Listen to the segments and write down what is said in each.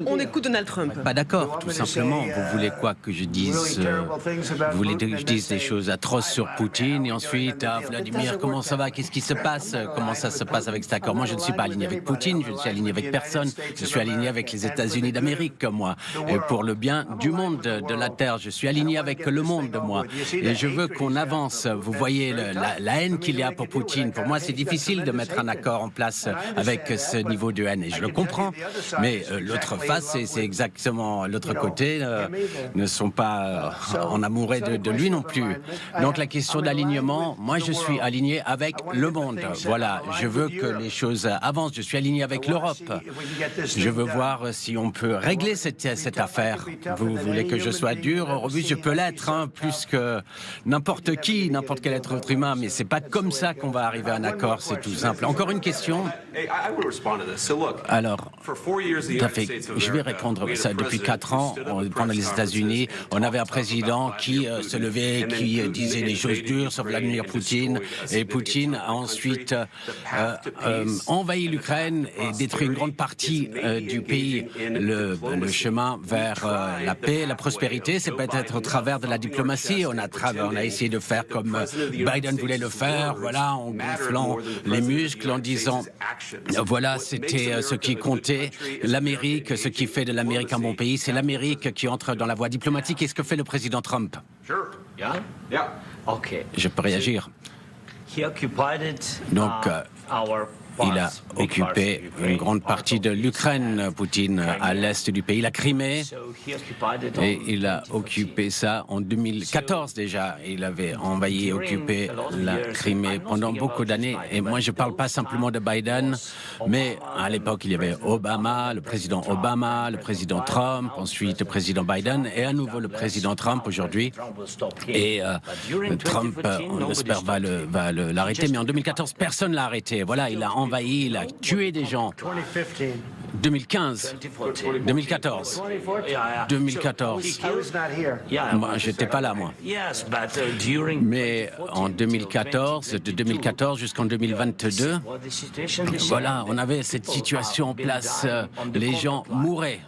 On écoute Donald Trump. Pas d'accord, tout simplement. Vous voulez quoi que je dise Vous voulez que je dise des choses atroces sur Poutine et ensuite, Vladimir, comment ça va? Qu'est-ce qui se passe? Comment ça se passe avec cet accord? Moi, je ne suis pas aligné avec Poutine, je ne suis aligné avec personne. Je suis aligné avec les États-Unis d'Amérique, moi. Et pour le bien du monde, de la Terre. Je suis aligné avec le monde, moi. Et je veux qu'on avance. Vous voyez la haine qu'il y a pour Poutine. Pour moi, c'est difficile de mettre un accord en place avec ce niveau de haine. Et je le comprends. Mais l'autre face, c'est exactement l'autre côté, ne sont pas en amoureux de lui non plus. Donc la question d'alignement, moi je suis aligné avec le monde. Voilà, je veux que les choses avancent. Je suis aligné avec l'Europe. Je veux voir si on peut régler cette affaire. Vous voulez que je sois dur, robuste, je peux l'être, plus que n'importe qui, n'importe quel être humain, mais c'est pas comme ça qu'on va arriver à un accord, c'est tout simple. Encore une question? Alors, tout à fait. Je vais répondre ça. Depuis 4 ans, pendant les États-Unis, on avait un président qui se levait, qui disait des choses dures sur Vladimir Poutine. Et Poutine a ensuite envahi l'Ukraine et détruit une grande partie du pays. Le chemin vers la paix, la prospérité, c'est peut-être au travers de la diplomatie. On a essayé de faire comme Biden voulait le faire, voilà, en gonflant les muscles, en disant, voilà, c'était ce qui comptait. L'Amérique, ce qui fait de l'Amérique un bon pays, c'est l'Amérique qui entre dans la voie diplomatique. Et ce que fait le président Trump? Je peux réagir. Donc, il a occupé une grande partie de l'Ukraine, Poutine, à l'est du pays, la Crimée, et il a occupé ça en 2014 déjà. Il avait envahi et occupé la Crimée pendant beaucoup d'années. Et moi, je ne parle pas simplement de Biden, mais à l'époque, il y avait Obama, le président Trump, ensuite le président Biden, et à nouveau le président Trump aujourd'hui. Et Trump, on espère, va l'arrêter, mais en 2014, personne ne l'a arrêté. Voilà, il a envahi, il a tué des gens. 2015, 2014, 2014. Moi, j'étais pas là, moi. Mais en 2014, de 2014 jusqu'en 2022, voilà, on avait cette situation en place. Les gens mouraient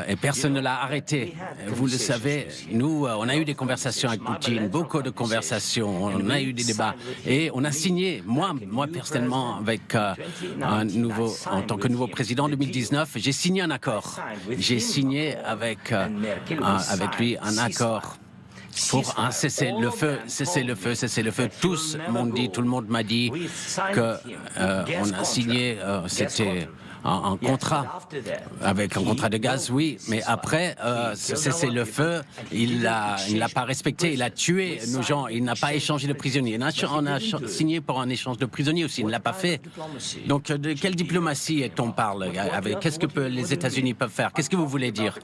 et personne ne l'a arrêté. Vous le savez, nous, on a eu des conversations avec Poutine, beaucoup de conversations, on a eu des débats et on a signé, moi personnellement, avec en tant que nouveau président en 2019, j'ai signé un accord. J'ai signé avec lui un accord pour un cessez-le-feu. Tous m'ont dit, tout le monde m'a dit que on a signé, c'était un contrat, avec un contrat de gaz, oui, mais après, ce cessez-le-feu, il ne l'a pas respecté, il a tué nos gens, il n'a pas échangé de prisonniers. On a signé pour un échange de prisonniers aussi, il ne l'a pas fait. Donc, de quelle diplomatie est-on parle? Qu'est-ce que les États-Unis peuvent faire? Qu'est-ce que vous voulez dire?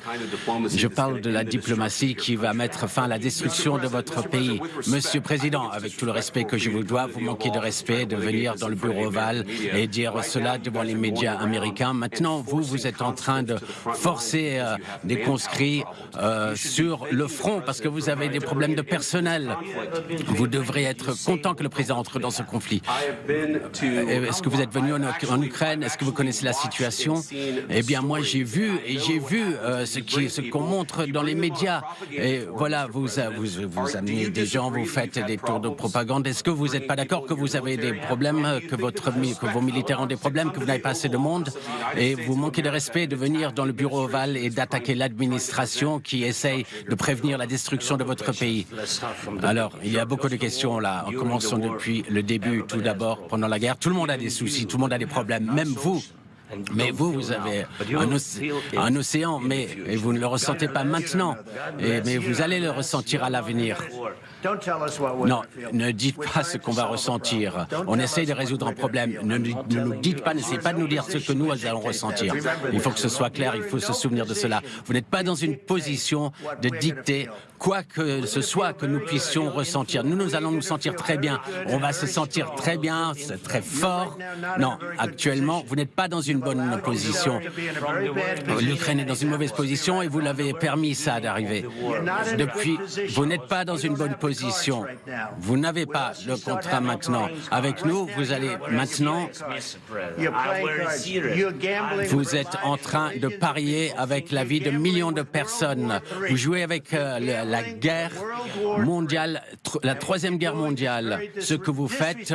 Je parle de la diplomatie qui va mettre fin à la destruction de votre pays. Monsieur le Président, avec tout le respect que je vous dois, vous manquez de respect de venir dans le bureau ovale et dire cela devant les médias américains. Maintenant, vous êtes en train de forcer des conscrits sur le front parce que vous avez des problèmes de personnel. Vous devrez être content que le président entre dans ce conflit. Est-ce que vous êtes venu en Ukraine? Est-ce que vous connaissez la situation? Eh bien, moi, j'ai vu ce qu'on montre dans les médias. Et voilà, vous amenez des gens, vous faites des tours de propagande. Est-ce que vous n'êtes pas d'accord que vous avez des problèmes, que vos militaires ont des problèmes, que vous n'avez pas assez de monde? Et vous manquez de respect de venir dans le bureau ovale et d'attaquer l'administration qui essaye de prévenir la destruction de votre pays. Alors, il y a beaucoup de questions là. Commençons depuis le début. Tout d'abord, pendant la guerre, tout le monde a des soucis, tout le monde a des problèmes, même vous. Mais vous avez un océan, mais vous ne le ressentez pas maintenant. Mais vous allez le ressentir à l'avenir. Non, ne dites pas ce qu'on va ressentir. On essaye de résoudre un problème. Ne nous dites pas, n'essayez pas de nous dire ce que nous allons ressentir. Il faut que ce soit clair, il faut se souvenir de cela. Vous n'êtes pas dans une position de dicter quoi que ce soit que nous puissions ressentir. Nous allons nous sentir très bien. On va se sentir très bien, très fort. Non, actuellement, vous n'êtes pas dans une bonne position. L'Ukraine est dans une mauvaise position et vous l'avez permis ça d'arriver. Depuis, vous n'êtes pas dans une bonne position. l'opposition. Vous n'avez pas le contrat maintenant. Avec nous, vous allez maintenant... Vous êtes en train de parier avec la vie de millions de personnes. Vous jouez avec la guerre mondiale, la troisième guerre mondiale. Ce que vous faites,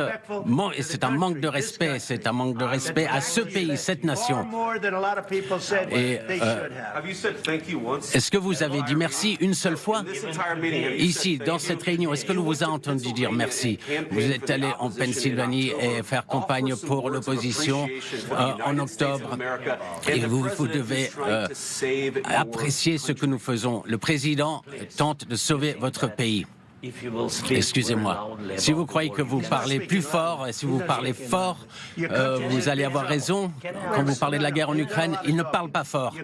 c'est un manque de respect. C'est un manque de respect à ce pays, cette nation. Et est-ce que vous avez dit merci une seule fois ici, dans cette réunion? Est-ce que l'on vous a entendu dire merci? Vous êtes allé en Pennsylvanie et faire campagne pour l'opposition en octobre. Et vous devez apprécier ce que nous faisons. Le président tente de sauver votre pays. Excusez-moi. Si vous croyez que vous parlez plus fort, et si vous parlez fort, vous allez avoir raison. Quand vous parlez de la guerre en Ukraine, il ne parle pas fort.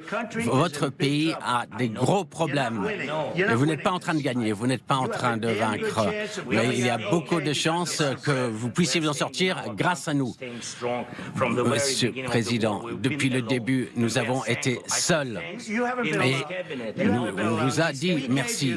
Votre pays a des gros problèmes. Et vous n'êtes pas en train de gagner, vous n'êtes pas en train de vaincre. Mais il y a beaucoup de chances que vous puissiez vous en sortir grâce à nous. Monsieur le Président, depuis le début, nous avons été seuls. Et on vous a dit merci.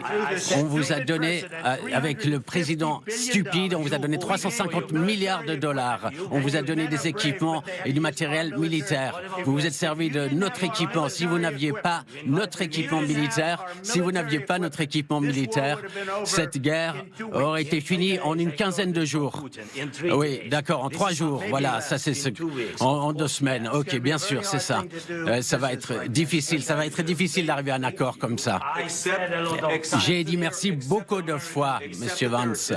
On vous a donné... Avec le président stupide, on vous a donné 350 milliards de dollars. On vous a donné des équipements et du matériel militaire. Vous vous êtes servi de notre équipement. Si vous n'aviez pas notre équipement militaire, cette guerre aurait été finie en une quinzaine de jours. Oui, d'accord, en 3 jours. Voilà, ça c'est en 2 semaines. Ok, bien sûr, c'est ça. Ça va être difficile. Ça va être difficile d'arriver à un accord comme ça. J'ai dit merci beaucoup de fois, Monsieur Vance.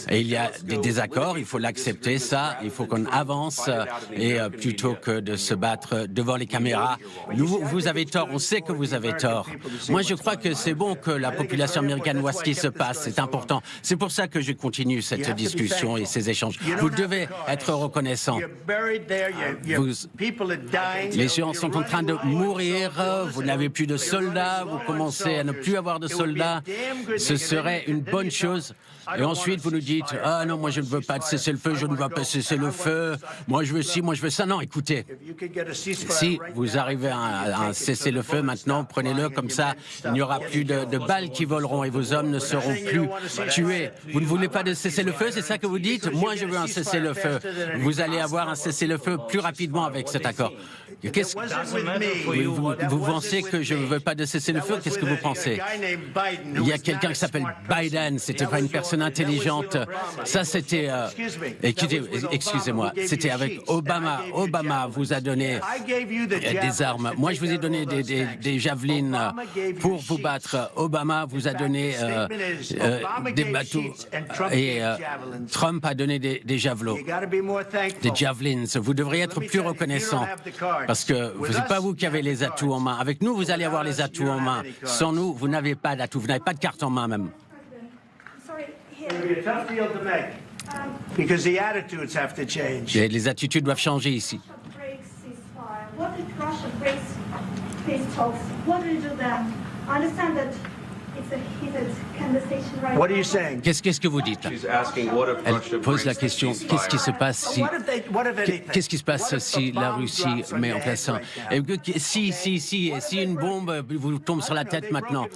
Et il y a des désaccords, il faut l'accepter, ça. Il faut qu'on avance et plutôt que de se battre devant les caméras. Vous avez tort, on sait que vous avez tort. Moi, je crois que c'est bon que la population américaine voit ce qui se passe, c'est important. C'est pour ça que je continue cette discussion et ces échanges. Vous devez être reconnaissant. Les gens sont en train de mourir, vous n'avez plus de soldats, vous commencez à ne plus avoir de soldats. Ce serait une bonne chose. Et ensuite, vous nous dites « Ah non, moi je ne veux pas de cessez-le-feu, je ne veux pas cesser le feu, moi je veux ci, moi je veux ça. » Non, écoutez, si vous arrivez à un cessez-le-feu maintenant, prenez-le comme ça, il n'y aura plus de balles qui voleront et vos hommes ne seront plus tués. Vous ne voulez pas de cessez-le-feu, c'est ça que vous dites? Moi je veux un cessez-le-feu. Vous allez avoir un cessez-le-feu plus rapidement avec cet accord. Vous pensez que je ne veux pas de cessez-le-feu? Qu'est-ce que vous pensez? Il y a quelqu'un qui s'appelle Biden, c'était pas une personne intelligente. Ça, c'était... excusez-moi, c'était avec Obama. Obama vous a donné des armes. Moi, je vous ai donné des javelines pour vous battre. Obama vous a donné des bateaux. Et Trump a donné des javelots, des javelins. Vous devriez être plus reconnaissant. Parce que ce n'est pas vous qui avez les atouts en main. Avec nous, vous allez avoir les atouts en main. Sans nous, vous n'avez pas d'atouts. Vous n'avez pas de carte en main même. Et les attitudes doivent changer ici. Qu'est-ce que vous dites là? Elle pose la question, qu'est-ce qui se passe si la Russie met en place ça? Si une bombe vous tombe sur la tête maintenant?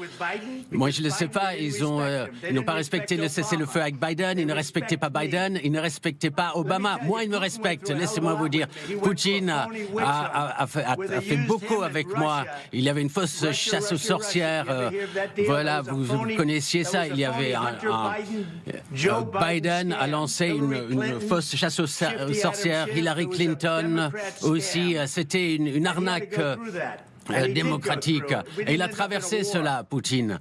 Moi je ne le sais pas, ils n'ont pas respecté le cessez-le-feu avec Biden, ils ne respectaient pas Biden, ils ne respectaient pas Obama. Moi ils me respectent, laissez-moi vous dire. Poutine a fait beaucoup avec moi, il y avait une fausse chasse aux sorcières, voilà. Vous connaissiez ça, il y avait Biden a lancé une fausse chasse aux sorcières, Hillary Clinton aussi, c'était une arnaque démocratique. Et il a traversé cela, Poutine.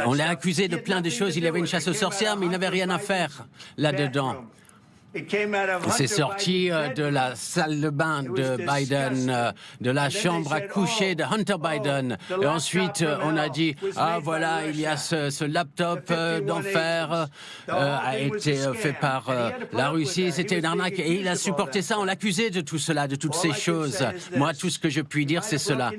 On l'a accusé de plein de choses, il y avait une chasse aux sorcières, mais il n'avait rien à faire là-dedans. C'est sorti de la salle de bain de Biden, de la chambre à coucher de Hunter Biden. Et ensuite, on a dit, ah voilà, il y a ce laptop d'enfer a été fait par la Russie, c'était une arnaque. Et il a supporté ça, on l'accusait de tout cela, de toutes ces choses. Moi, tout ce que je puis dire, c'est cela.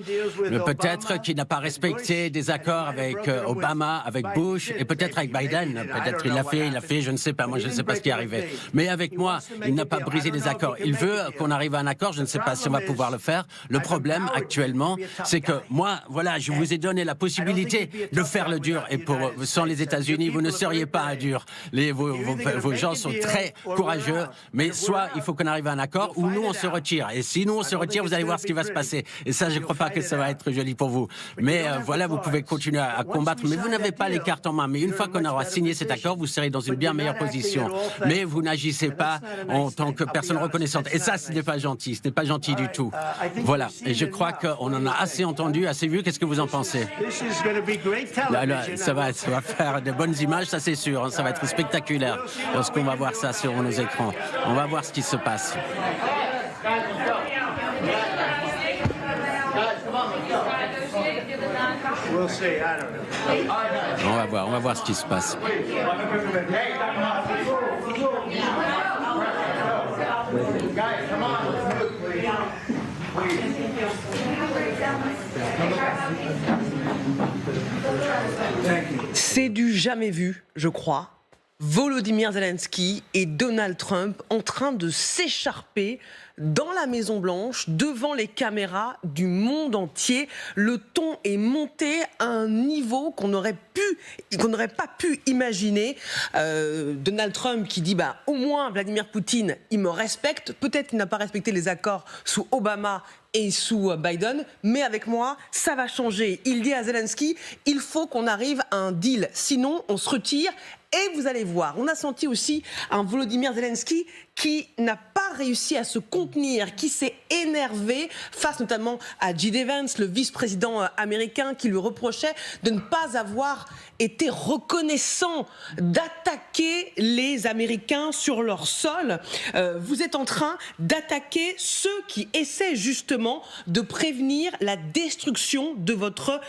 Mais peut-être qu'il n'a pas respecté des accords avec Obama, avec Bush, et peut-être avec Biden. Peut-être il l'a fait, je ne sais pas, moi je ne sais pas ce qui est arrivé. Mais avec avec moi, il n'a pas brisé les accords. Il veut qu'on arrive à un accord, je ne sais pas si on va pouvoir le faire. Le problème actuellement, c'est que moi, voilà, je vous ai donné la possibilité de faire le dur. Et sans les États-Unis, vous ne seriez pas un dur. Vos gens sont très courageux, mais soit il faut qu'on arrive à un accord, ou nous on se retire. Et si nous on se retire, vous allez voir ce qui va se passer. Et ça, je ne crois pas que ça va être joli pour vous. Mais voilà, vous pouvez continuer à combattre, mais vous n'avez pas les cartes en main. Mais une fois qu'on aura signé cet accord, vous serez dans une bien meilleure position. Mais vous n'agissez pas en tant que personne reconnaissante. Et ça, ce n'est pas gentil. Ce n'est pas gentil du tout. Voilà. Et je crois qu'on en a assez entendu, assez vu. Qu'est-ce que vous en pensez? Là, ça va faire de bonnes images, ça c'est sûr. Hein. Ça va être spectaculaire lorsqu'on va voir ça sur nos écrans. On va voir ce qui se passe. On va voir ce qui se passe. C'est du jamais vu, je crois. Volodymyr Zelensky et Donald Trump en train de s'écharper dans la Maison-Blanche, devant les caméras du monde entier. Le ton est monté à un niveau qu'on n'aurait pas pu imaginer. Donald Trump qui dit au moins Vladimir Poutine, il me respecte. Peut-être qu'il n'a pas respecté les accords sous Obama et sous Biden, mais avec moi, ça va changer. Il dit à Zelensky, il faut qu'on arrive à un deal, sinon on se retire. Et vous allez voir, on a senti aussi un Volodymyr Zelensky qui n'a pas réussi à se contenir, qui s'est énervé face notamment à J.D. Vance, le vice-président américain, qui lui reprochait de ne pas avoir été reconnaissant d'attaquer les Américains sur leur sol. Vous êtes en train d'attaquer ceux qui essaient justement de prévenir la destruction de votre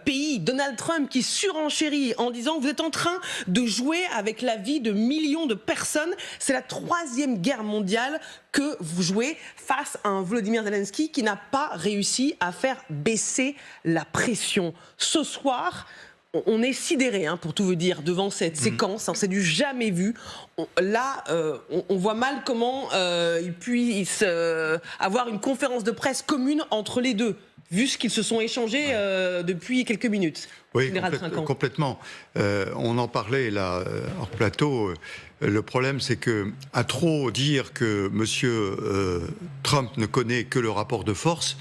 pays. Donald Trump qui surenchérit en disant que vous êtes en train de jouer avec la vie de millions de personnes. C'est la 3e guerre mondiale que vous jouez face à un Volodymyr Zelensky qui n'a pas réussi à faire baisser la pression. Ce soir, on est sidéré, pour tout vous dire, devant cette séquence. C'est du jamais vu. On voit mal comment il puisse avoir une conférence de presse commune entre les deux, vu ce qu'ils se sont échangés depuis quelques minutes. Oui, complètement. On en parlait là, hors plateau. Le problème, c'est que à trop dire que M. Trump ne connaît que le rapport de force,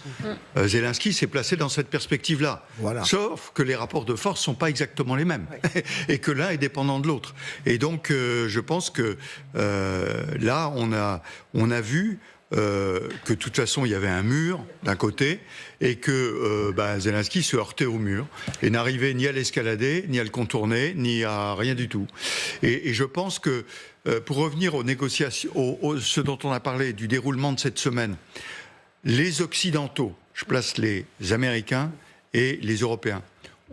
Zelensky s'est placé dans cette perspective-là. Voilà. Sauf que les rapports de force ne sont pas exactement les mêmes. Oui. Et que l'un est dépendant de l'autre. Et donc, je pense que là, on a vu que de toute façon il y avait un mur d'un côté et que Zelensky se heurtait au mur et n'arrivait ni à l'escalader, ni à le contourner, ni à rien du tout. Et je pense que pour revenir aux négociations, ce dont on a parlé, du déroulement de cette semaine, les Occidentaux, je place les Américains et les Européens,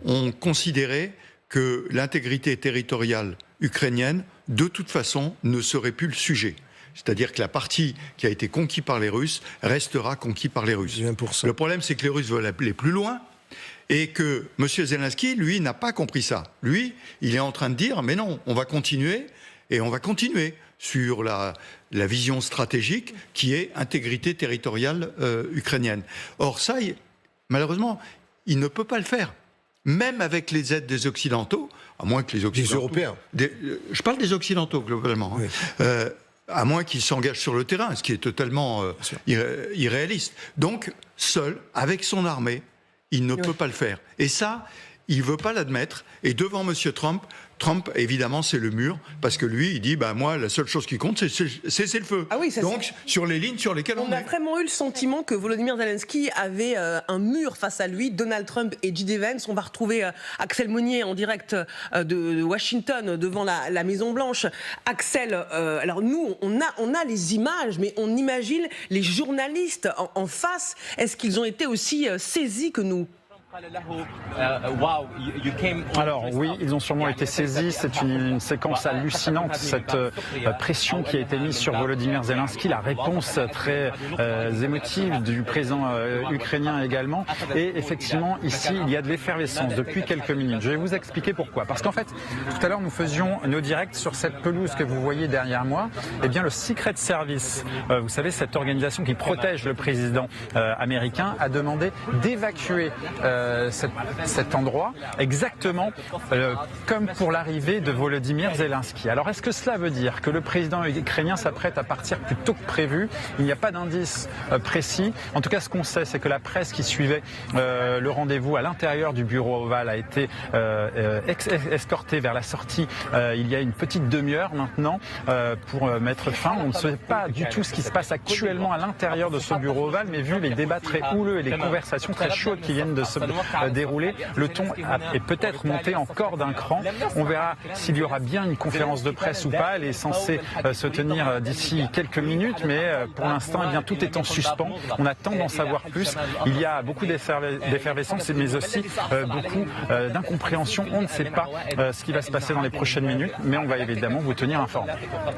ont considéré que l'intégrité territoriale ukrainienne, de toute façon, ne serait plus le sujet. C'est-à-dire que la partie qui a été conquise par les Russes restera conquise par les Russes. Le problème, c'est que les Russes veulent aller plus loin et que M. Zelensky, lui, n'a pas compris ça. Lui, il est en train de dire, mais non, on va continuer et on va continuer sur la vision stratégique qui est intégrité territoriale ukrainienne. Or ça, malheureusement, il ne peut pas le faire. Même avec les aides des Occidentaux, à moins que les Occidentaux... Des Européens. Je parle des Occidentaux, globalement. Oui. À moins qu'ils s'engagent sur le terrain, ce qui est totalement irréaliste. Donc, seul, avec son armée, il ne peut pas le faire. Et ça, il ne veut pas l'admettre. Et devant M. Trump, évidemment, c'est le mur, parce que lui, il dit, moi, la seule chose qui compte, c'est le feu. Ah oui, donc, sur les lignes sur lesquelles on est. On a vraiment eu le sentiment que Volodymyr Zelensky avait un mur face à lui, Donald Trump et J.D. Vance. On va retrouver Axel Monnier en direct de Washington, devant la Maison-Blanche. Axel, alors nous, on a les images, mais on imagine les journalistes en face. Est-ce qu'ils ont été aussi saisis que nous ? Alors oui, ils ont sûrement été saisis. C'est une séquence hallucinante, cette pression qui a été mise sur Volodymyr Zelensky, la réponse très émotive du président ukrainien également. Et effectivement, ici, il y a de l'effervescence depuis quelques minutes. Je vais vous expliquer pourquoi. Parce qu'en fait, tout à l'heure, nous faisions nos directs sur cette pelouse que vous voyez derrière moi. Eh bien, le Secret Service, vous savez, cette organisation qui protège le président américain, a demandé d'évacuer cet endroit exactement comme pour l'arrivée de Volodymyr Zelensky. Alors est-ce que cela veut dire que le président ukrainien s'apprête à partir plus tôt que prévu? Il n'y a pas d'indice précis. En tout cas, ce qu'on sait, c'est que la presse qui suivait le rendez-vous à l'intérieur du bureau ovale a été escortée vers la sortie il y a une petite demi-heure maintenant pour mettre fin. On ne sait pas du tout ce qui se passe actuellement à l'intérieur de ce bureau ovale, mais vu les débats très houleux et les conversations très chaudes qui viennent de se dérouler, le ton est peut-être monté encore d'un cran. On verra s'il y aura bien une conférence de presse ou pas. Elle est censée se tenir d'ici quelques minutes, mais pour l'instant, eh bien, tout est en suspens. On attend d'en savoir plus. Il y a beaucoup d'effervescence, mais aussi beaucoup d'incompréhension. On ne sait pas ce qui va se passer dans les prochaines minutes, mais on va évidemment vous tenir informé.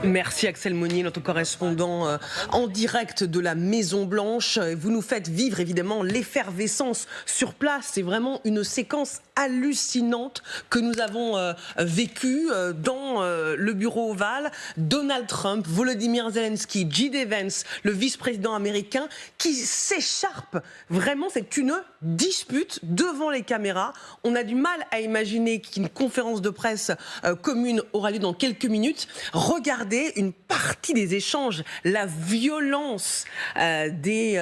Merci Axel Monnier, notre correspondant en direct de la Maison-Blanche. Vous nous faites vivre évidemment l'effervescence sur place. C'est vraiment une séquence hallucinante que nous avons vécue dans le bureau ovale. Donald Trump, Volodymyr Zelensky, J.D. Vance, le vice-président américain, qui s'écharpent. Vraiment, c'est une dispute devant les caméras. On a du mal à imaginer qu'une conférence de presse commune aura lieu dans quelques minutes. Regardez une partie des échanges, la violence des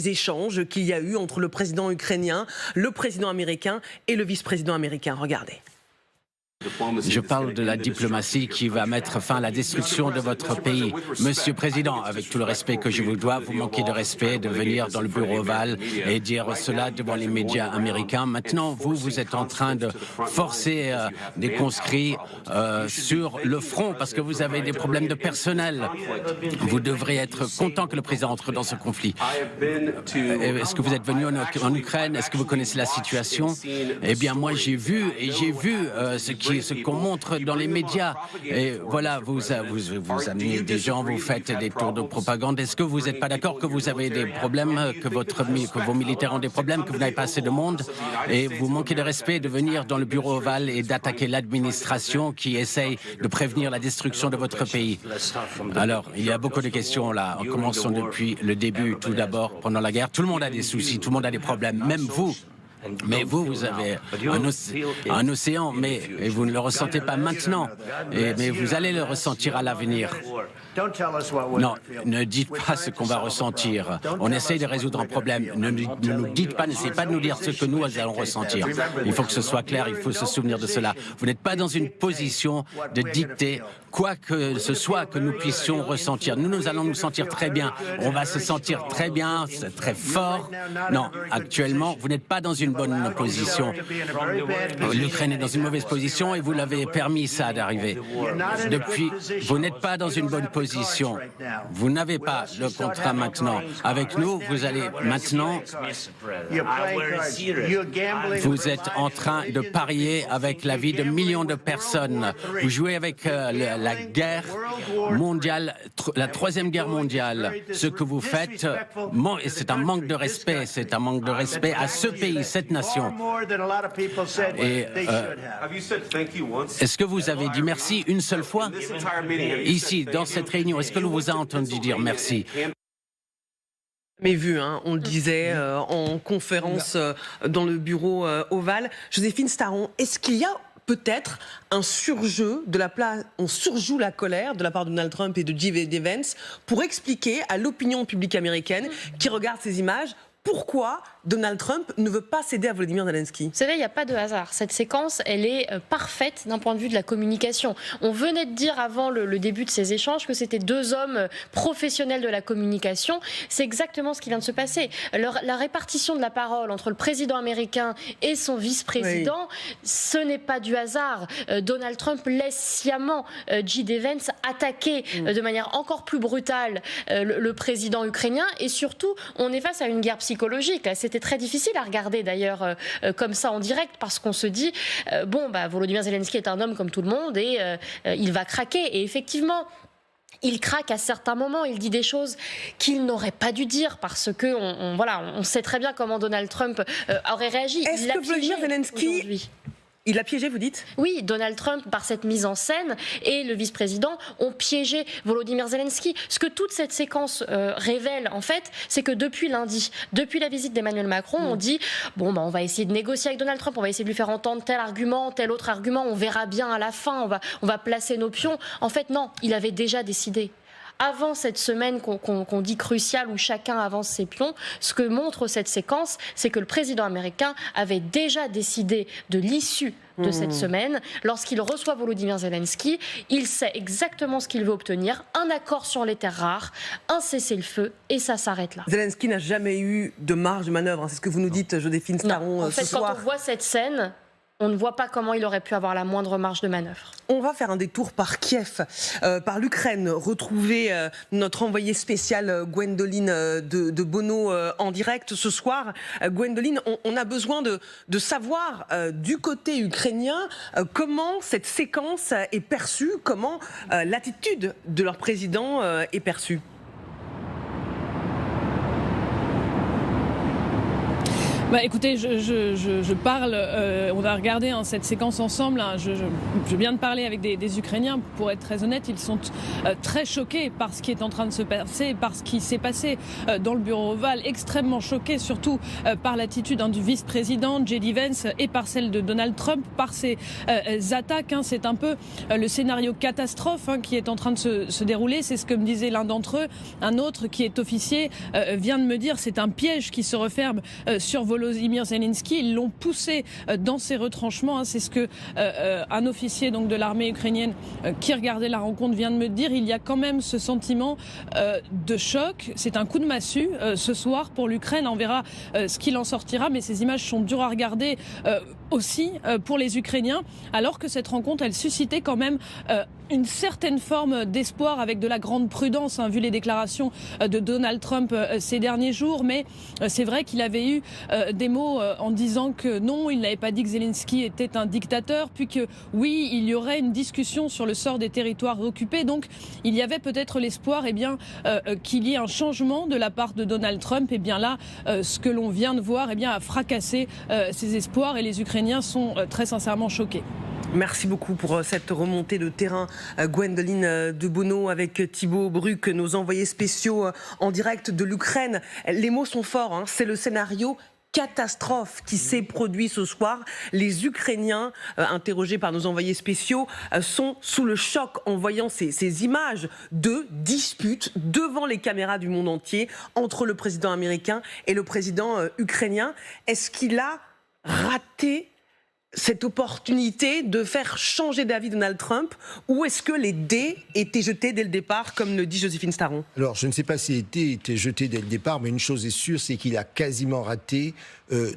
échanges qu'il y a eu entre le président ukrainien, le président américain et le vice-président américain. Regardez. Je parle de la diplomatie qui va mettre fin à la destruction de votre pays. Monsieur le Président, avec tout le respect que je vous dois, vous manquez de respect de venir dans le bureau ovale et dire cela devant les médias américains. Maintenant, vous êtes en train de forcer des conscrits sur le front parce que vous avez des problèmes de personnel. Vous devrez être content que le président entre dans ce conflit. Est-ce que vous êtes venu en Ukraine? Est-ce que vous connaissez la situation? Eh bien, moi, j'ai vu ce qu'on montre dans les médias. Et voilà, vous amenez des gens, vous faites des tours de propagande. Est-ce que vous n'êtes pas d'accord que vous avez des problèmes, que vos militaires ont des problèmes, que vous n'avez pas assez de monde? Et vous manquez de respect de venir dans le bureau ovale et d'attaquer l'administration qui essaye de prévenir la destruction de votre pays. Alors, il y a beaucoup de questions là. En commençant depuis le début, tout d'abord, pendant la guerre. Tout le monde a des soucis, tout le monde a des problèmes, même vous. Mais vous avez un océan, mais vous ne le ressentez pas maintenant. Mais vous allez le ressentir à l'avenir. Non, ne dites pas ce qu'on va ressentir. On essaye de résoudre un problème. Ne nous dites pas, n'essayez pas de nous dire ce que nous allons ressentir. Il faut que ce soit clair, il faut se souvenir de cela. Vous n'êtes pas dans une position de dicter quoi que ce soit que nous puissions ressentir. Nous allons nous sentir très bien. On va se sentir très bien, très fort. Non, actuellement, vous n'êtes pas dans une bonne position. L'Ukraine est dans une mauvaise position et vous l'avez permis ça d'arriver. Depuis, vous n'êtes pas dans une bonne position. Vous n'avez pas le contrat maintenant. Avec nous, vous allez maintenant... Vous êtes en train de parier avec la vie de millions de personnes. Vous jouez avec la guerre mondiale, la troisième guerre mondiale. Ce que vous faites, c'est un manque de respect. C'est un manque de respect à ce pays, cette nation. Et est-ce que vous avez dit merci une seule fois ici, dans cette réunion? Est-ce que l'on vous a entendu dire merci? Mais vu, on le disait en conférence dans le bureau ovale. Joséphine Staron, est-ce qu'il y a peut-être un surjeu on surjoue la colère de la part de Donald Trump et de J.D. Vance pour expliquer à l'opinion publique américaine qui regarde ces images pourquoi Donald Trump ne veut pas céder à Volodymyr Zelensky? Vous savez, il n'y a pas de hasard. Cette séquence, elle est parfaite d'un point de vue de la communication. On venait de dire avant le début de ces échanges que c'était deux hommes professionnels de la communication. C'est exactement ce qui vient de se passer. La répartition de la parole entre le président américain et son vice-président, ce n'est pas du hasard. Donald Trump laisse sciemment J.D. Vance attaquer de manière encore plus brutale le président ukrainien. Et surtout, on est face à une guerre psychologique psychologique. C'était très difficile à regarder d'ailleurs comme ça en direct parce qu'on se dit Volodymyr Zelensky est un homme comme tout le monde et il va craquer. Et effectivement, il craque à certains moments, il dit des choses qu'il n'aurait pas dû dire parce que on sait très bien comment Donald Trump aurait réagi. Est-ce que Volodymyr Zelensky... Il l'a piégé, vous dites ? Oui, Donald Trump, par cette mise en scène, et le vice-président ont piégé Volodymyr Zelensky. Ce que toute cette séquence révèle, en fait, c'est que depuis lundi, depuis la visite d'Emmanuel Macron, on dit on va essayer de négocier avec Donald Trump, on va essayer de lui faire entendre tel argument, tel autre argument, on verra bien à la fin, on va placer nos pions. En fait, non, il avait déjà décidé. Avant cette semaine qu'on dit cruciale où chacun avance ses pions, ce que montre cette séquence, c'est que le président américain avait déjà décidé de l'issue de cette semaine. Lorsqu'il reçoit Volodymyr Zelensky, il sait exactement ce qu'il veut obtenir, un accord sur les terres rares, un cessez-le-feu, et ça s'arrête là. Zelensky n'a jamais eu de marge de manœuvre, c'est ce que vous nous dites, Joséphine Staron, ce soir. Quand on voit cette scène, on ne voit pas comment il aurait pu avoir la moindre marge de manœuvre. On va faire un détour par Kiev, par l'Ukraine, retrouver notre envoyée spéciale Gwendoline de Bono en direct ce soir. Gwendoline, on a besoin de savoir du côté ukrainien comment cette séquence est perçue, comment l'attitude de leur président est perçue. Écoutez, je parle, on a regardé cette séquence ensemble, je viens de parler avec des Ukrainiens, pour être très honnête, ils sont très choqués par ce qui est en train de se passer, par ce qui s'est passé dans le bureau ovale, extrêmement choqués surtout par l'attitude du vice-président J.D. Vance et par celle de Donald Trump, par ces attaques. C'est un peu le scénario catastrophe qui est en train de se dérouler, c'est ce que me disait l'un d'entre eux. Un autre qui est officier vient de me dire c'est un piège qui se referme sur Volodymyr Zelensky. Ils l'ont poussé dans ses retranchements. C'est ce que un officier donc de l'armée ukrainienne qui regardait la rencontre vient de me dire. Il y a quand même ce sentiment de choc. C'est un coup de massue ce soir pour l'Ukraine. On verra ce qu'il en sortira, mais ces images sont dures à regarder aussi pour les Ukrainiens, alors que cette rencontre, elle suscitait quand même une certaine forme d'espoir avec de la grande prudence, vu les déclarations de Donald Trump ces derniers jours. Mais c'est vrai qu'il avait eu des mots en disant que non, il n'avait pas dit que Zelensky était un dictateur, puis que oui, il y aurait une discussion sur le sort des territoires occupés. Donc il y avait peut-être l'espoir qu'il y ait un changement de la part de Donald Trump. Et bien là, ce que l'on vient de voir a fracassé ces espoirs, et les Ukrainiens sont très sincèrement choqués. Merci beaucoup pour cette remontée de terrain, Gwendoline de Bono, avec Thibaut Bruck, nos envoyés spéciaux en direct de l'Ukraine. Les mots sont forts, c'est le scénario catastrophe qui s'est produit ce soir. Les Ukrainiens, interrogés par nos envoyés spéciaux, sont sous le choc en voyant ces images de disputes devant les caméras du monde entier entre le président américain et le président ukrainien. Est-ce qu'il a raté cette opportunité de faire changer d'avis Donald Trump, ou est-ce que les dés étaient jetés dès le départ, comme le dit Joséphine Staron ? Alors, je ne sais pas si les dés étaient jetés dès le départ, mais une chose est sûre, c'est qu'il a quasiment raté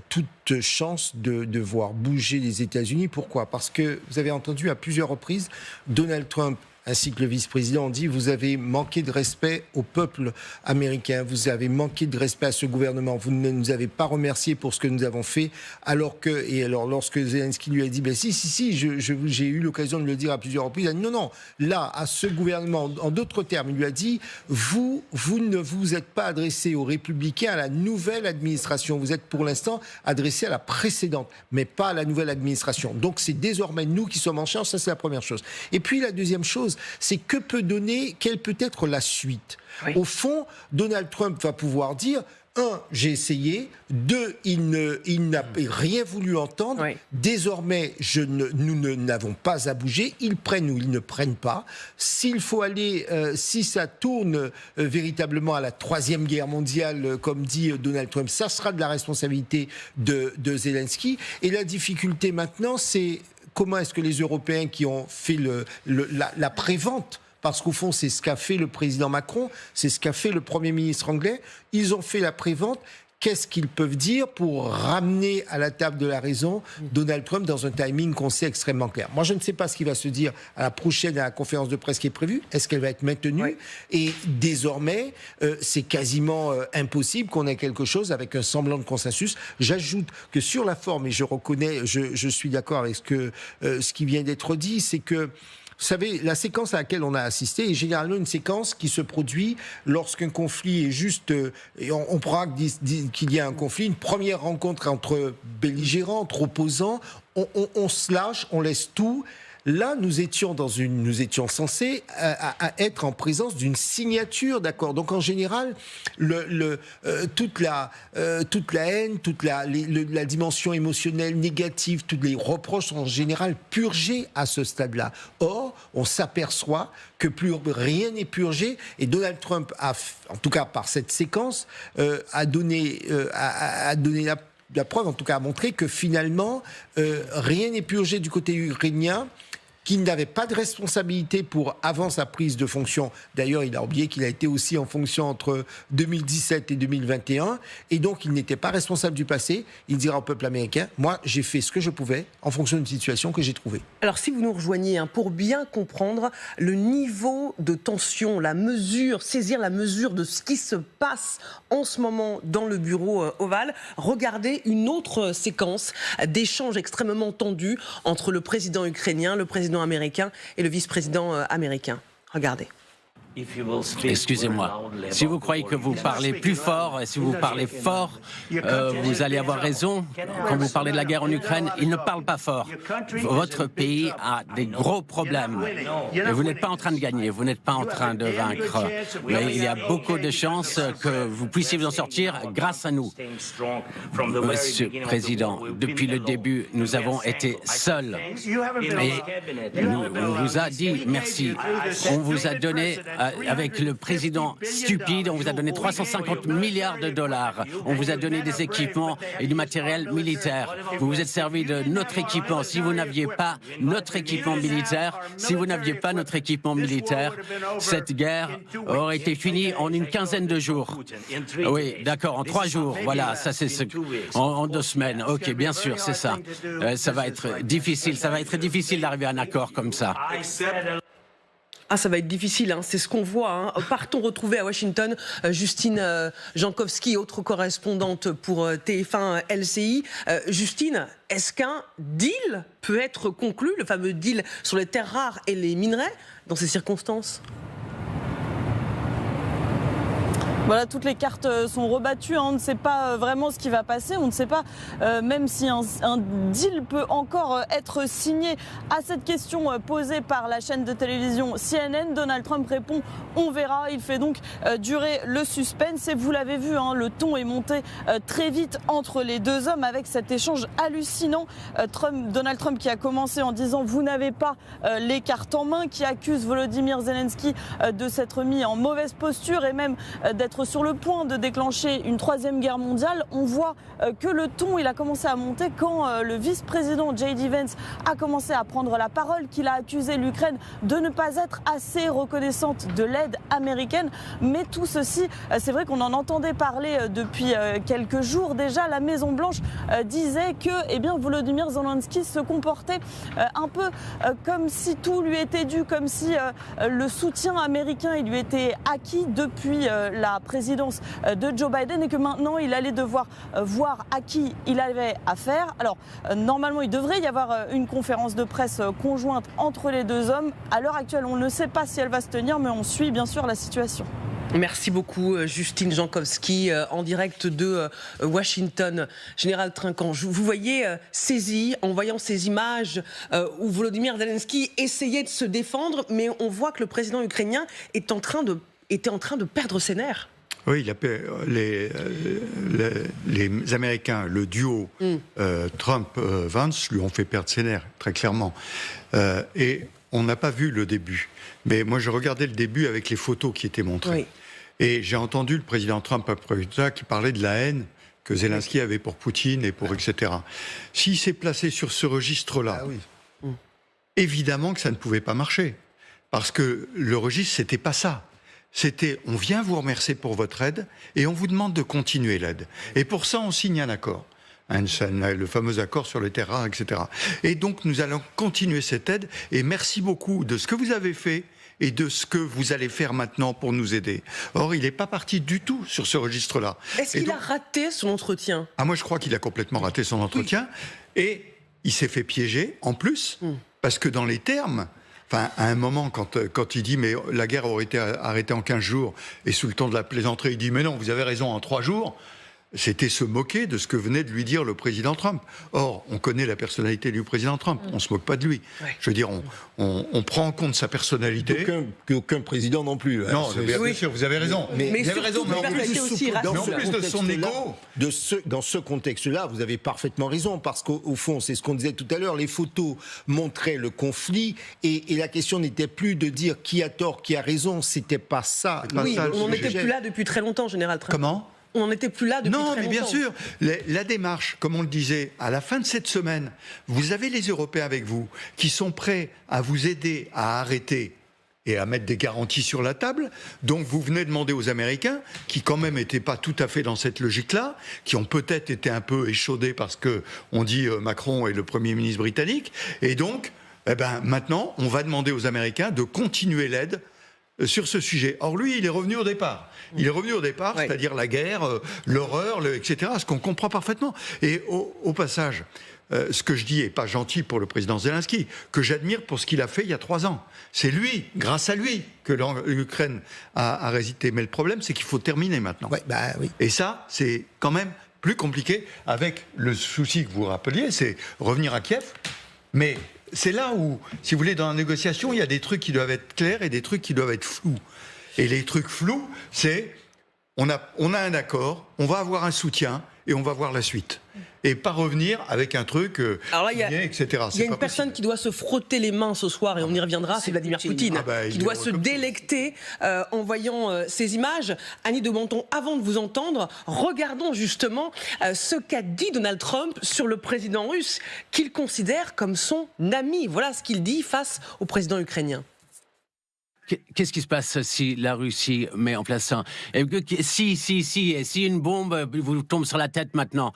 toute chance de voir bouger les États-Unis. Pourquoi ? Parce que vous avez entendu à plusieurs reprises, Donald Trump ainsi que le vice-président ont dit: vous avez manqué de respect au peuple américain, vous avez manqué de respect à ce gouvernement, vous ne nous avez pas remercié pour ce que nous avons fait, alors lorsque Zelensky lui a dit si, j'ai eu l'occasion de le dire à plusieurs reprises, il a dit non, là, à ce gouvernement, en d'autres termes, il lui a dit vous ne vous êtes pas adressé aux républicains, à la nouvelle administration, vous êtes pour l'instant adressé à la précédente, mais pas à la nouvelle administration. Donc c'est désormais nous qui sommes en charge, ça c'est la première chose. Et puis la deuxième chose, c'est quelle peut être la suite. Oui. Au fond, Donald Trump va pouvoir dire: 1, j'ai essayé. 2, il n'a rien voulu entendre. Oui. Désormais, nous n'avons pas à bouger. Ils prennent ou ils ne prennent pas. S'il faut aller, si ça tourne véritablement à la 3e guerre mondiale, comme dit Donald Trump, ça sera de la responsabilité de Zelensky. Et la difficulté maintenant, c'est comment est-ce que les Européens qui ont fait la prévente, parce qu'au fond c'est ce qu'a fait le président Macron, c'est ce qu'a fait le Premier ministre anglais, ils ont fait la prévente, qu'est-ce qu'ils peuvent dire pour ramener à la table de la raison Donald Trump dans un timing qu'on sait extrêmement clair. Moi, je ne sais pas ce qui va se dire à la prochaine à la conférence de presse qui est prévue. Est-ce qu'elle va être maintenue ? Et désormais, c'est quasiment impossible qu'on ait quelque chose avec un semblant de consensus. J'ajoute que sur la forme, et je reconnais, je suis d'accord avec ce qui vient d'être dit, c'est que vous savez, la séquence à laquelle on a assisté est généralement une séquence qui se produit lorsqu'un conflit est juste... et on prend qu'il y a un conflit, une première rencontre entre belligérants, entre opposants, on se lâche, on laisse tout. Là, nous étions censés à être en présence d'une signature d'accord. Donc, en général, toute la haine, toute la dimension émotionnelle négative, tous les reproches sont en général purgés à ce stade-là. Or, on s'aperçoit que plus rien n'est purgé, et Donald Trump en tout cas par cette séquence, a donné la preuve, en tout cas a montré que finalement, rien n'est purgé du côté ukrainien, qu'il n'avait pas de responsabilité pour avant sa prise de fonction. D'ailleurs, il a oublié qu'il a été aussi en fonction entre 2017 et 2021, et donc il n'était pas responsable du passé. Il dira au peuple américain, moi j'ai fait ce que je pouvais en fonction d'une situation que j'ai trouvée. Alors si vous nous rejoignez, pour bien comprendre le niveau de tension, saisir la mesure de ce qui se passe en ce moment dans le bureau ovale, regardez une autre séquence d'échanges extrêmement tendus entre le président ukrainien, le président américain et le vice-président américain. Regardez. Excusez-moi, si vous croyez que vous parlez plus fort, et si vous parlez fort, vous allez avoir raison. Quand vous parlez de la guerre en Ukraine, il ne parle pas fort. Votre pays a des gros problèmes. Et vous n'êtes pas en train de gagner, vous n'êtes pas en train de vaincre. Mais il y a beaucoup de chances que vous puissiez vous en sortir grâce à nous. Monsieur le Président, depuis le début, nous avons été seuls. Et on vous a dit merci. On vous a donné... Avec le président stupide, on vous a donné 350 milliards de dollars. On vous a donné des équipements et du matériel militaire. Vous vous êtes servi de notre équipement. Si vous n'aviez pas notre équipement militaire, cette guerre aurait été finie en une quinzaine de jours. Oui, d'accord, en 3 jours. Voilà, ça c'est en 2 semaines. Ok, bien sûr, c'est ça. Ça va être difficile d'arriver à un accord comme ça. Ça va être difficile, c'est ce qu'on voit. Partons retrouver à Washington Justine Jankowski, autre correspondante pour TF1 LCI. Justine, est-ce qu'un deal peut être conclu, le fameux deal sur les terres rares et les minerais, dans ces circonstances ? Voilà, toutes les cartes sont rebattues, on ne sait pas vraiment ce qui va passer, on ne sait pas même si un deal peut encore être signé. À cette question posée par la chaîne de télévision CNN, Donald Trump répond « on verra ». Il fait donc durer le suspense et vous l'avez vu, le ton est monté très vite entre les deux hommes avec cet échange hallucinant. Donald Trump qui a commencé en disant « vous n'avez pas les cartes en main », qui accuse Volodymyr Zelensky de s'être mis en mauvaise posture et même d'être sur le point de déclencher une 3e guerre mondiale. On voit que le ton il a commencé à monter quand le vice-président J.D. Vance a commencé à prendre la parole, qu'il a accusé l'Ukraine de ne pas être assez reconnaissante de l'aide américaine. Mais tout ceci, c'est vrai qu'on en entendait parler depuis quelques jours déjà. La Maison-Blanche disait que Volodymyr Zelensky se comportait un peu comme si tout lui était dû, comme si le soutien américain il lui était acquis depuis la présidence de Joe Biden et que maintenant il allait devoir voir à qui il avait affaire. Alors normalement il devrait y avoir une conférence de presse conjointe entre les deux hommes. À l'heure actuelle on ne sait pas si elle va se tenir, mais on suit bien sûr la situation. Merci beaucoup Justine Jankowski en direct de Washington. Général Trinquant, vous voyez saisi en voyant ces images où Volodymyr Zelensky essayait de se défendre, mais on voit que le président ukrainien était en train de perdre ses nerfs. Oui, les Américains, le duo Trump-Vance lui ont fait perdre ses nerfs, très clairement. Et on n'a pas vu le début. Mais moi, je regardais le début avec les photos qui étaient montrées. Oui. Et j'ai entendu le président Trump, après ça, qui parlait de la haine que Zelensky avait pour Poutine et pour etc. S'il s'est placé sur ce registre-là, évidemment que ça ne pouvait pas marcher. Parce que le registre, c'était pas ça. c'était on vient vous remercier pour votre aide et on vous demande de continuer l'aide. Et pour ça, on signe un accord. Le fameux accord sur le terrain, etc. Et donc, nous allons continuer cette aide. Et merci beaucoup de ce que vous avez fait et de ce que vous allez faire maintenant pour nous aider. Or, il n'est pas parti du tout sur ce registre-là. Est-ce qu'il a raté son entretien ? Moi, je crois qu'il a complètement raté son entretien. Oui. Et il s'est fait piéger, en plus, parce que dans les termes... Enfin, à un moment, quand il dit « mais la guerre aurait été arrêtée en 15 jours », et sous le ton de la plaisanterie, il dit « mais non, vous avez raison, en 3 jours », c'était se moquer de ce que venait de lui dire le président Trump. Or, on connaît la personnalité du président Trump, on ne se moque pas de lui. Ouais. Je veux dire, on prend en compte sa personnalité. Qu'aucun président non plus. Non, bien sûr, vous avez raison. Mais vous avez raison, mais en plus de son égo... Dans ce contexte-là, vous avez parfaitement raison, parce qu'au fond, c'est ce qu'on disait tout à l'heure, les photos montraient le conflit, et la question n'était plus de dire qui a tort, qui a raison, c'était pas ça. Oui, on n'était plus là depuis très longtemps, Général Trump. Comment ? On n'était plus là depuis très longtemps. Non, mais bien sûr. La démarche, comme on le disait, à la fin de cette semaine, vous avez les Européens avec vous qui sont prêts à vous aider à arrêter et à mettre des garanties sur la table. Donc vous venez demander aux Américains, qui quand même n'étaient pas tout à fait dans cette logique-là, qui ont peut-être été un peu échaudés parce que on dit Macron est le Premier ministre britannique. Et donc, maintenant, on va demander aux Américains de continuer l'aide sur ce sujet. Or, lui, il est revenu au départ. Il est revenu au départ, ouais. C'est-à-dire la guerre, l'horreur, etc., ce qu'on comprend parfaitement. Et au passage, ce que je dis n'est pas gentil pour le président Zelensky, que j'admire pour ce qu'il a fait il y a 3 ans. C'est lui, grâce à lui, que l'Ukraine a résisté. Mais le problème, c'est qu'il faut terminer maintenant. Ouais, oui. Et ça, c'est quand même plus compliqué, avec le souci que vous rappeliez, c'est revenir à Kiev. Mais c'est là où, si vous voulez, dans la négociation, il y a des trucs qui doivent être clairs et des trucs qui doivent être flous. Et les trucs flous, c'est on a un accord, on va avoir un soutien et on va voir la suite. Et pas revenir avec un truc, alors là, il y a, etc. Il y a une personne qui doit se frotter les mains ce soir, et on y reviendra, c'est Vladimir Poutine, qui doit se délecter en voyant ces images. Annie de Menton, avant de vous entendre, regardons justement ce qu'a dit Donald Trump sur le président russe, qu'il considère comme son ami. Voilà ce qu'il dit face au président ukrainien. Qu'est-ce qui se passe si la Russie met en place ça ? Si une bombe vous tombe sur la tête maintenant ?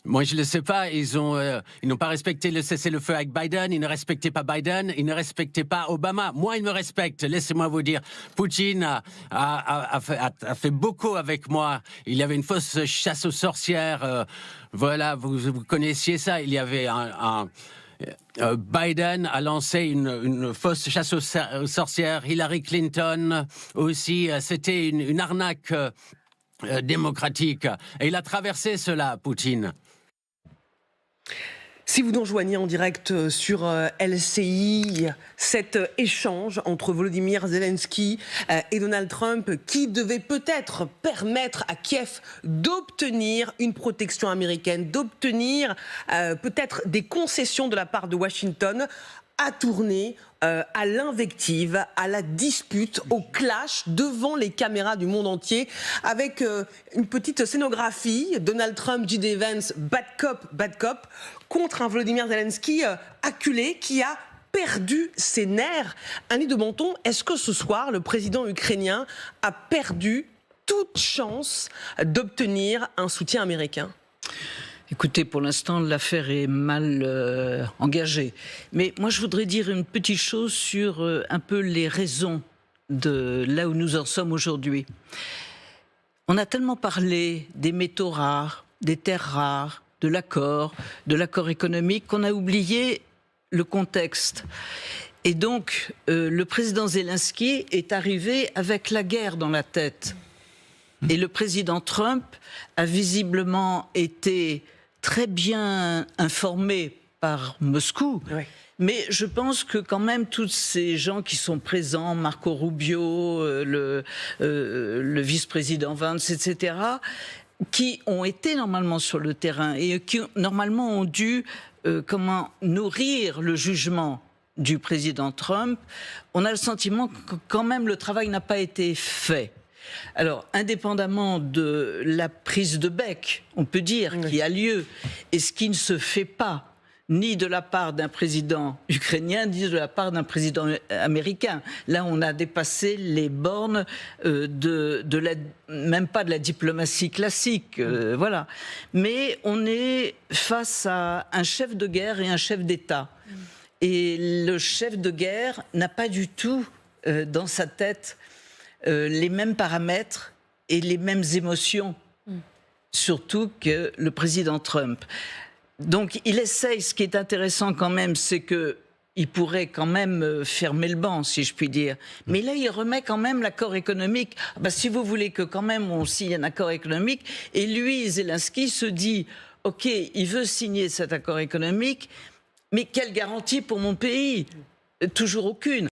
Moi, je ne le sais pas. Ils n'ont pas respecté le cessez-le-feu avec Biden. Ils ne respectaient pas Biden. Ils ne respectaient pas Obama. Moi, ils me respectent. Laissez-moi vous dire. Poutine a fait beaucoup avec moi. Il y avait une fausse chasse aux sorcières. Voilà, vous connaissiez ça. Il y avait Biden a lancé une fausse chasse aux sorcières. Hillary Clinton aussi. C'était une arnaque démocratique. Et il a traversé cela, Poutine. Si vous nous rejoignez en direct sur LCI, cet échange entre Volodymyr Zelensky et Donald Trump qui devait peut-être permettre à Kiev d'obtenir une protection américaine, d'obtenir peut-être des concessions de la part de Washington, a tourné à l'invective, à la dispute, au clash devant les caméras du monde entier, avec une petite scénographie, Donald Trump, J.D. Vance, bad cop, contre un Volodymyr Zelensky acculé qui a perdu ses nerfs. Annie de Menton, est-ce que ce soir, le président ukrainien a perdu toute chance d'obtenir un soutien américain ? Écoutez, pour l'instant, l'affaire est mal engagée. Mais moi, je voudrais dire une petite chose sur un peu les raisons de là où nous en sommes aujourd'hui. On a tellement parlé des métaux rares, des terres rares, de l'accord économique, qu'on a oublié le contexte. Et donc, le président Zelensky est arrivé avec la guerre dans la tête. Et le président Trump a visiblement été très bien informé par Moscou. Oui. Mais je pense que quand même tous ces gens qui sont présents, Marco Rubio, le vice-président Vance, etc., qui ont été normalement sur le terrain et qui normalement ont dû nourrir le jugement du président Trump, on a le sentiment que quand même le travail n'a pas été fait. Alors, indépendamment de la prise de bec, on peut dire, qui a lieu, et ce qui ne se fait pas, ni de la part d'un président ukrainien, ni de la part d'un président américain. Là, on a dépassé les bornes même pas de la diplomatie classique, voilà. Mais on est face à un chef de guerre et un chef d'État. Et le chef de guerre n'a pas du tout dans sa tête les mêmes paramètres et les mêmes émotions, surtout que le président Trump. Donc il essaye, ce qui est intéressant quand même, c'est qu'il pourrait quand même fermer le banc, si je puis dire. Mais là, il remet quand même l'accord économique. Si vous voulez que quand même on signe un accord économique, et lui, Zelensky, se dit, OK, il veut signer cet accord économique, mais quelle garantie pour mon pays ? Toujours aucune.